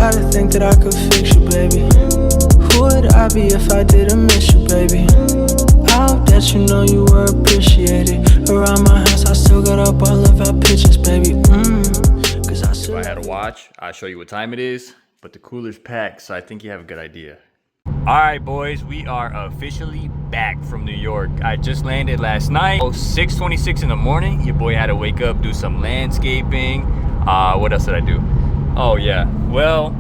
gotta think that I could fix you, baby. Who would I be if I didn't miss you, baby? I hope that you know you were appreciated. Around my house, I still got up all of our pictures, baby. Cause I still If I had a watch, I'd show you what time it is, but the cooler's packed, so I think you have a good idea. All right, boys, we are officially back from New York. I just landed last night, 6:26 in the morning. Your boy had to wake up, do some landscaping. What else did I do? Oh yeah, well,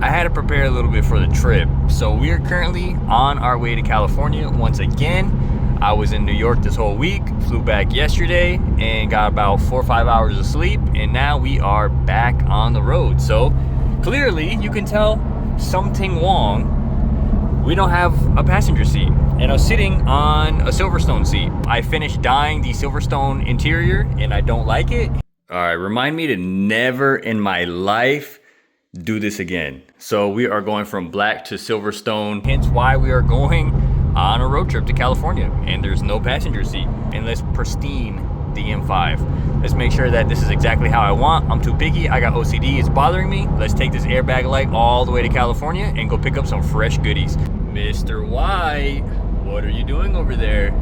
I had to prepare a little bit for the trip. So we are currently on our way to California once again. I was in New York this whole week, flew back yesterday and got about 4 or 5 hours of sleep. And now we are back on the road. So clearly you can tell something wrong. We don't have a passenger seat. And I was sitting on a Silverstone seat. I finished dyeing the Silverstone interior and I don't like it. All right, remind me to never in my life do this again. So we are going from black to Silverstone, hence why we are going on a road trip to California and there's no passenger seat. And let's pristine the M5. Let's make sure that this is exactly how I want. I'm too picky, I got OCD, it's bothering me. Let's take this airbag light all the way to California and go pick up some fresh goodies. Mr. White, what are you doing over there?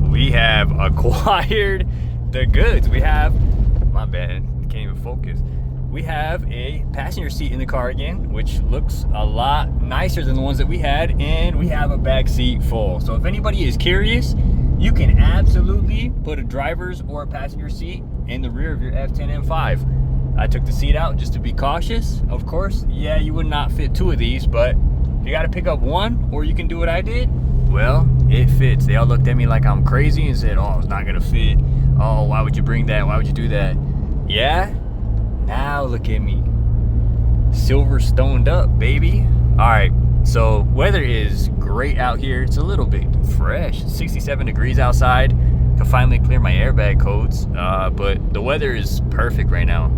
We have acquired the goods. We have, my bad, can't even focus. We have a passenger seat in the car again, which looks a lot nicer than the ones that we had, and we have a back seat full. So if anybody is curious, you can absolutely put a driver's or a passenger seat in the rear of your F10 M5. I took the seat out just to be cautious. Of course, yeah, you would not fit 2 of these, but if you gotta pick up one, or you can do what I did, well, it fits. They all looked at me like I'm crazy and said, oh, it's not gonna fit. Oh, why would you bring that? Why would you do that? Yeah, now look at me. Silverstoned up, baby. All right, so weather is great out here. It's a little bit fresh. 67 degrees outside. Can finally clear my airbag codes, but the weather is perfect right now.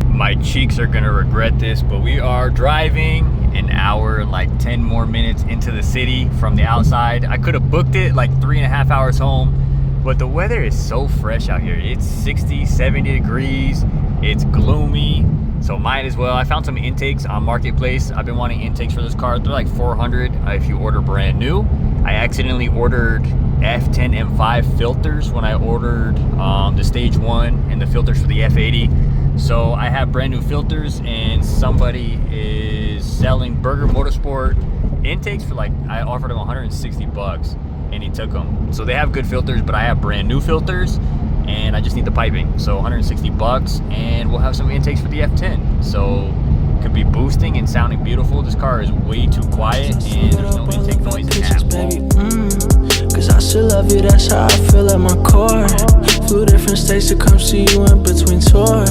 My cheeks are gonna regret this, but we are driving an hour, like 10 more minutes into the city from the outside. I could have booked it like 3.5 hours home, but the weather is so fresh out here. It's 60, 70 degrees, it's gloomy, so might as well. I found some intakes on Marketplace. I've been wanting intakes for this car. They're like 400 if you order brand new. I accidentally ordered F10 M5 filters when I ordered the stage 1 and the filters for the F80. So I have brand new filters, and somebody is selling Burger Motorsport intakes for like, I offered him 160 bucks and he took them. So they have good filters, but I have brand new filters and I just need the piping. So 160 bucks and we'll have some intakes for the F10. So could be boosting and sounding beautiful. This car is way too quiet and there's no intake noise at all. Cause I still love you, that's how I feel at my core. Flew different states to come see you in between tour.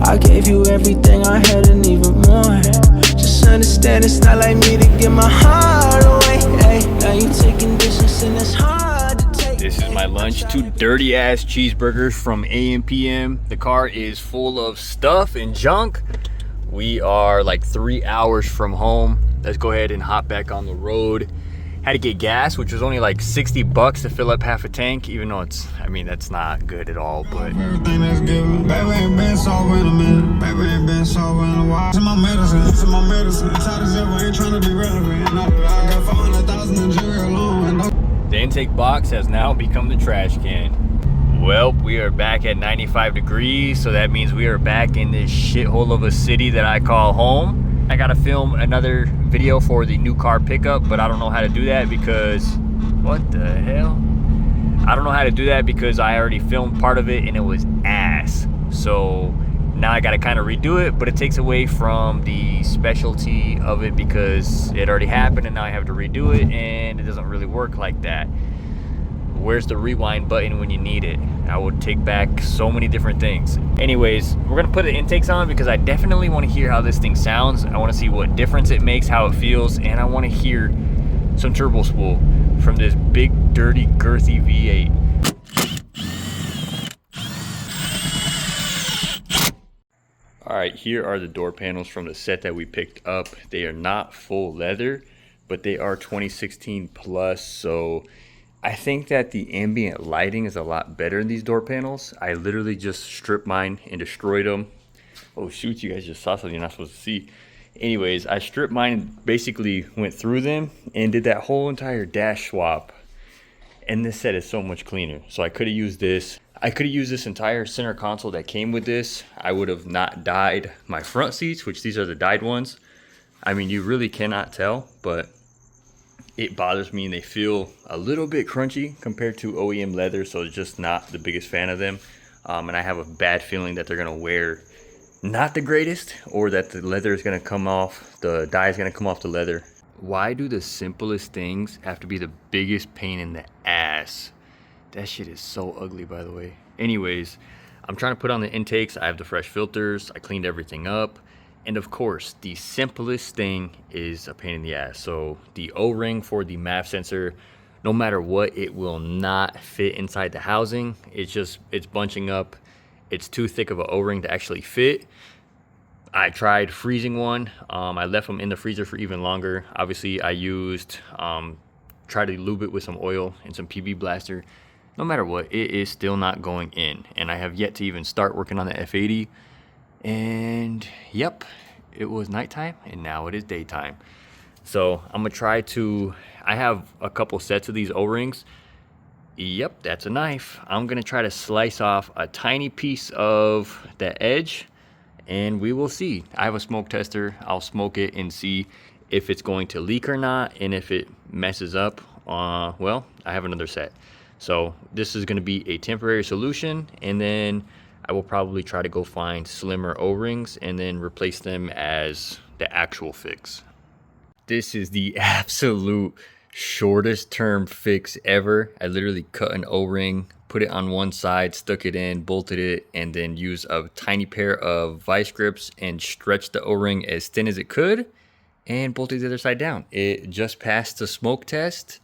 I gave you everything I had and even more. Just understand it's not like me to give my heart away. Ay, now you taking distance and it's hard to take. This is my lunch, 2 dirty ass cheeseburgers from AM/PM. The car is full of stuff and junk. We are like 3 hours from home. Let's go ahead and hop back on the road. Had to get gas, which was only like 60 bucks to fill up half a tank, even though it's, I mean, that's not good at all, but. Everything that's given, baby ain't been sober in a minute, baby ain't been sober in a while. It's my medicine, tight as ever, ain't trying to be relevant. I got 400,000 in jewelry alone. The intake box has now become the trash can. Well, we are back at 95 degrees, so that means we are back in this shithole of a city that I call home. I gotta film another video for the new car pickup, but I don't know how to do that because, what the hell? I don't know how to do that because I already filmed part of it and it was ass. So now I gotta kind of redo it, but it takes away from the specialty of it because it already happened and now I have to redo it and it doesn't really work like that. Where's the rewind button when you need it? I would take back so many different things. Anyways, we're gonna put the intakes on because I definitely want to hear how this thing sounds. I want to see what difference it makes, how it feels, and I want to hear some turbo spool from this big, dirty, girthy V8. All right, here are the door panels from the set that we picked up. They are not full leather, but they are 2016 plus, so I think that the ambient lighting is a lot better in these door panels. I literally just stripped mine and destroyed them. Oh shoot, you guys just saw something you're not supposed to see. Anyways, I stripped mine and basically went through them and did that whole entire dash swap. And this set is so much cleaner. So I could have used this. I could have used this entire center console that came with this. I would have not dyed my front seats, which these are the dyed ones. I mean, you really cannot tell, but it bothers me and they feel a little bit crunchy compared to OEM leather. So it's just not the biggest fan of them. And I have a bad feeling that they're gonna wear not the greatest, or that the leather is gonna come off, the dye is gonna come off the leather. Why do the simplest things have to be the biggest pain in the ass? That shit is so ugly, by the way. Anyways, I'm trying to put on the intakes. I have the fresh filters. I cleaned everything up. And of course, the simplest thing is a pain in the ass. So the O-ring for the MAF sensor, no matter what, it will not fit inside the housing. It's bunching up. It's too thick of an O-ring to actually fit. I tried freezing one. I left them in the freezer for even longer. Obviously, I used, tried to lube it with some oil and some PB Blaster. No matter what, it is still not going in. And I have yet to even start working on the F80. And yep, it was nighttime and now it is daytime. So I'm gonna try to, I have a couple sets of these O-rings. Yep, that's a knife. I'm gonna try to slice off a tiny piece of the edge and we will see. I have a smoke tester. I'll smoke it and see if it's going to leak or not. And if it messes up, well, I have another set. So this is gonna be a temporary solution, and then I will probably try to go find slimmer O-rings and then replace them as the actual fix. This is the absolute shortest term fix ever. I literally cut an O-ring, put it on one side, stuck it in, bolted it, and then used a tiny pair of vice grips and stretched the O-ring as thin as it could and bolted the other side down. It just passed the smoke test.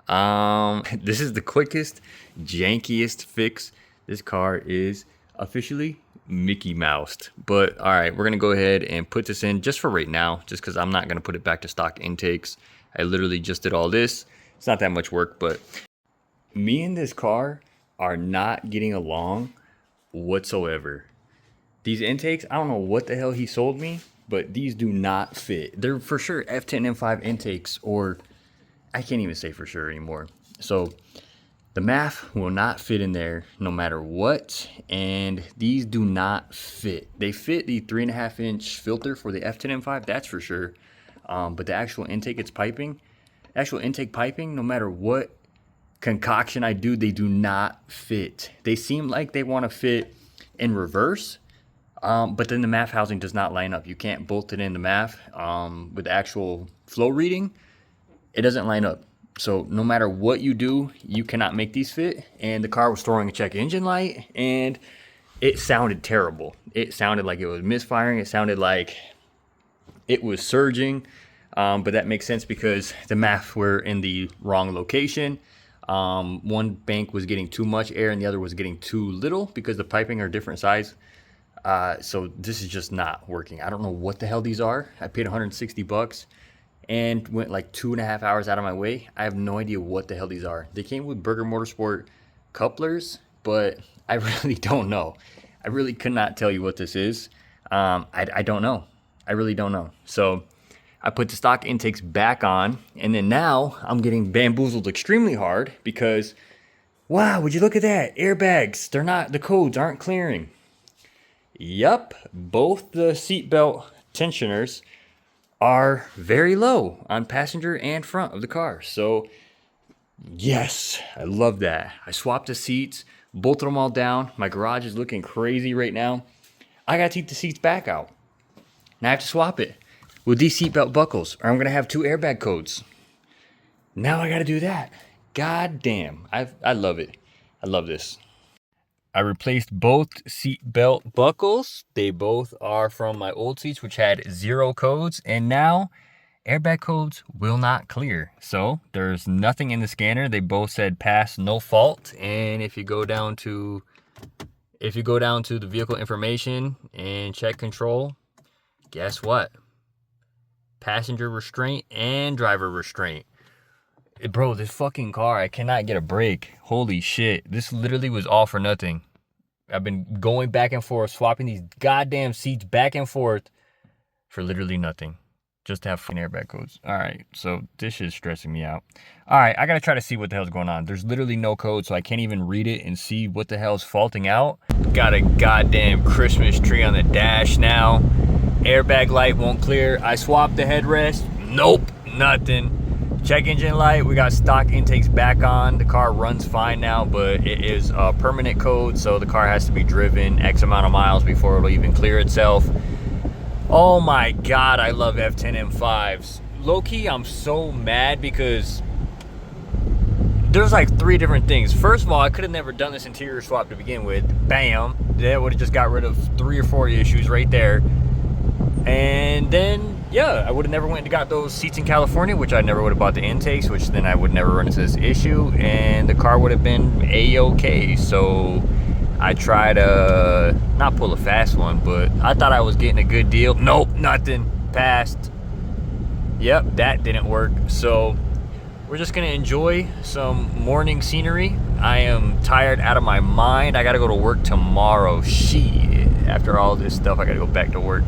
This is the quickest, jankiest fix. This car is officially Mickey Moused. But all right, we're gonna go ahead and put this in just for right now, just because I'm not gonna put it back to stock intakes. I literally just did all this. It's not that much work, but me and this car are not getting along whatsoever. These intakes, I don't know what the hell he sold me, but these do not fit. They're for sure F10 M5 intakes, or I can't even say for sure anymore. So the MAF will not fit in there no matter what, and these do not fit. They fit the 3.5-inch filter for the F10 M5, that's for sure. But the actual intake piping, no matter what concoction I do, they do not fit. They seem like they want to fit in reverse, but then the MAF housing does not line up. You can't bolt it in the MAF with the actual flow reading. It doesn't line up. So no matter what you do, you cannot make these fit. And the car was throwing a check engine light and it sounded terrible. It sounded like it was misfiring. It sounded like it was surging. But that makes sense because the MAF were in the wrong location. One bank was getting too much air and the other was getting too little because the piping are different size. So this is just not working. I don't know what the hell these are. I paid 160 bucks. And went like 2.5 hours out of my way. I have no idea what the hell these are. They came with Burger Motorsport couplers, but I really don't know. I really could not tell you what this is. I don't know. I really don't know. So I put the stock intakes back on, and then now I'm getting bamboozled extremely hard because, wow, would you look at that? Airbags, the codes aren't clearing. Yup, both the seatbelt tensioners are very low on passenger and front of the car. So yes, I love that. I swapped the seats, bolted them all down. My garage is looking crazy right now. I gotta take the seats back out. Now I have to swap it with these seatbelt buckles, or I'm gonna have 2 airbag codes. Now I gotta do that. God damn, I love it. I love this. I replaced both seat belt buckles. They both are from my old seats, which had 0 codes. And now airbag codes will not clear. So there's nothing in the scanner. They both said pass, no fault. And if you go down to the vehicle information and check control, guess what? Passenger restraint and driver restraint. Bro, this fucking car, I cannot get a break. Holy shit. This literally was all for nothing. I've been going back and forth, swapping these goddamn seats back and forth for literally nothing. Just to have fucking airbag codes. All right, so this is stressing me out. All right, I gotta try to see what the hell's going on. There's literally no code, so I can't even read it and see what the hell's faulting out. Got a goddamn Christmas tree on the dash now. Airbag light won't clear. I swapped the headrest. Nope, nothing. Check engine light, we got stock intakes back on. The car runs fine now, but it is a permanent code, so the car has to be driven X amount of miles before it'll even clear itself. Oh my God, I love F10 M5s. Low-key, I'm so mad because there's like 3 different things. First of all, I could have never done this interior swap to begin with. Bam. That would have just got rid of 3 or 4 issues right there. And then, yeah, I would have never went and got those seats in California, which I never would have bought the intakes, which then I would never run into this issue. And the car would have been A-okay. So I tried to not pull a fast one, but I thought I was getting a good deal. Nope, nothing. Passed. Yep, that didn't work. So we're just gonna enjoy some morning scenery. I am tired out of my mind. I gotta go to work tomorrow. Shit. After all this stuff, I gotta go back to work.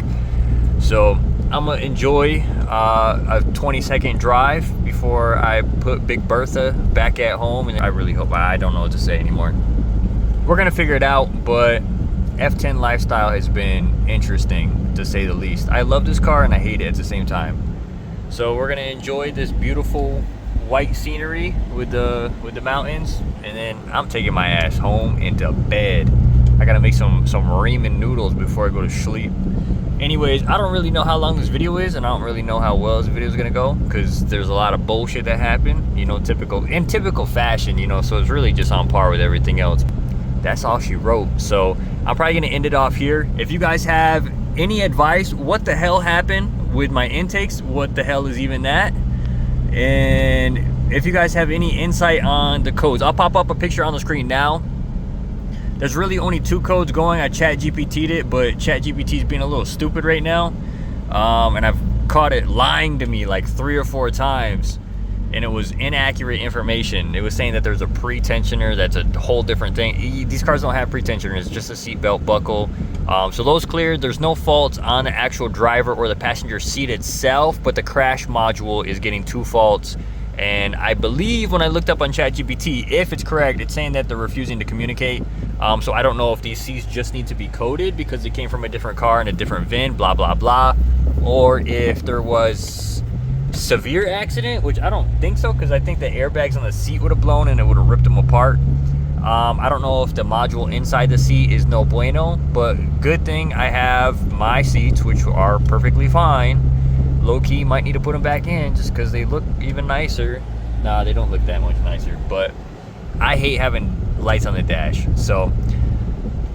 So I'm gonna enjoy a 20-second drive before I put Big Bertha back at home. And I really hope, I don't know what to say anymore. We're gonna figure it out, but F10 lifestyle has been interesting, to say the least. I love this car and I hate it at the same time. So we're gonna enjoy this beautiful white scenery with the mountains, and then I'm taking my ass home into bed. I gotta make some ramen noodles before I go to sleep. Anyways, I don't really know how long this video is, and I don't really know how well this video is gonna go, because there's a lot of bullshit that happened, you know, typical fashion, you know, so it's really just on par with everything else. That's all she wrote. So I'm probably gonna end it off here. If you guys have any advice, what the hell happened with my intakes, what the hell is even that? And if you guys have any insight on the codes, I'll pop up a picture on the screen now. There's really only 2 codes going. I ChatGPT'd it, but ChatGPT's being a little stupid right now. And I've caught it lying to me like 3 or 4 times. And it was inaccurate information. It was saying that there's a pre-tensioner. That's a whole different thing. These cars don't have pre-tensioners. It's just a seatbelt buckle. So those cleared. There's no faults on the actual driver or the passenger seat itself, but the crash module is getting 2 faults. And I believe when I looked up on ChatGPT, if it's correct, it's saying that they're refusing to communicate. So I don't know if these seats just need to be coded because they came from a different car and a different VIN, blah, blah, blah. Or if there was severe accident, which I don't think so, because I think the airbags on the seat would have blown and it would have ripped them apart. I don't know if the module inside the seat is no bueno, but good thing I have my seats, which are perfectly fine. Low-key might need to put them back in just because they look even nicer. Nah, they don't look that much nicer, but I hate having lights on the dash. So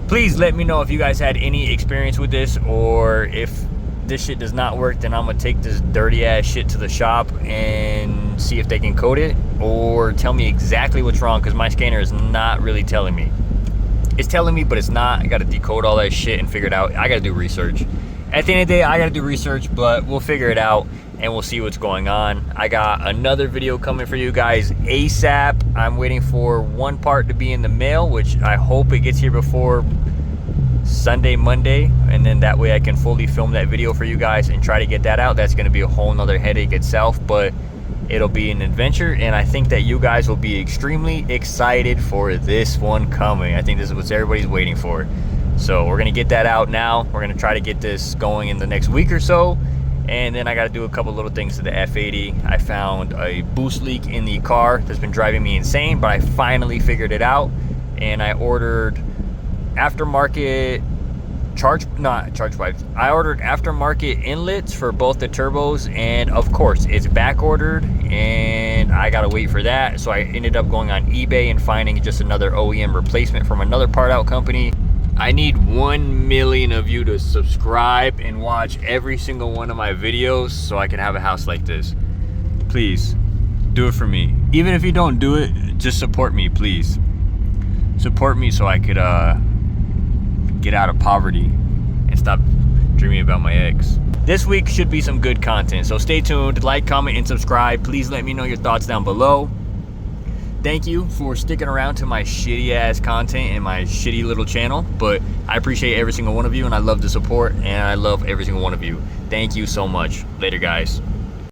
please let me know if you guys had any experience with this, or if this shit does not work, then I'm gonna take this dirty ass shit to the shop and see if they can code it, or tell me exactly what's wrong, because my scanner is not really telling me. It's telling me, but it's not. I gotta decode all that shit and figure it out. I gotta do research. At the end of the day, I gotta do research, but we'll figure it out and we'll see what's going on. I got another video coming for you guys ASAP. I'm waiting for one part to be in the mail, which I hope it gets here before Sunday, Monday, and then that way I can fully film that video for you guys and try to get that out. That's gonna be a whole nother headache itself, but it'll be an adventure, and I think that you guys will be extremely excited for this one coming. I think this is what everybody's waiting for. So we're gonna get that out now. We're gonna try to get this going in the next week or so, and then I gotta do a couple little things to the F80. I found a boost leak in the car that's been driving me insane, but I finally figured it out, and I ordered aftermarket charge pipes. I ordered aftermarket inlets for both the turbos, and of course it's back ordered and I gotta wait for that. So I ended up going on eBay and finding just another OEM replacement from another part out company. I need 1 million of you to subscribe and watch every single one of my videos so I can have a house like this. Please do it for me. Even if you don't do it, just support me, please. Support me so I could get out of poverty and stop dreaming about my ex. this week should be some good content. So stay tuned, like, comment, and subscribe. Please let me know your thoughts down below. Thank you for sticking around to my shitty ass content and my shitty little channel, but I appreciate every single one of you, and I love the support, and I love every single one of you. Thank you so much. Later, guys.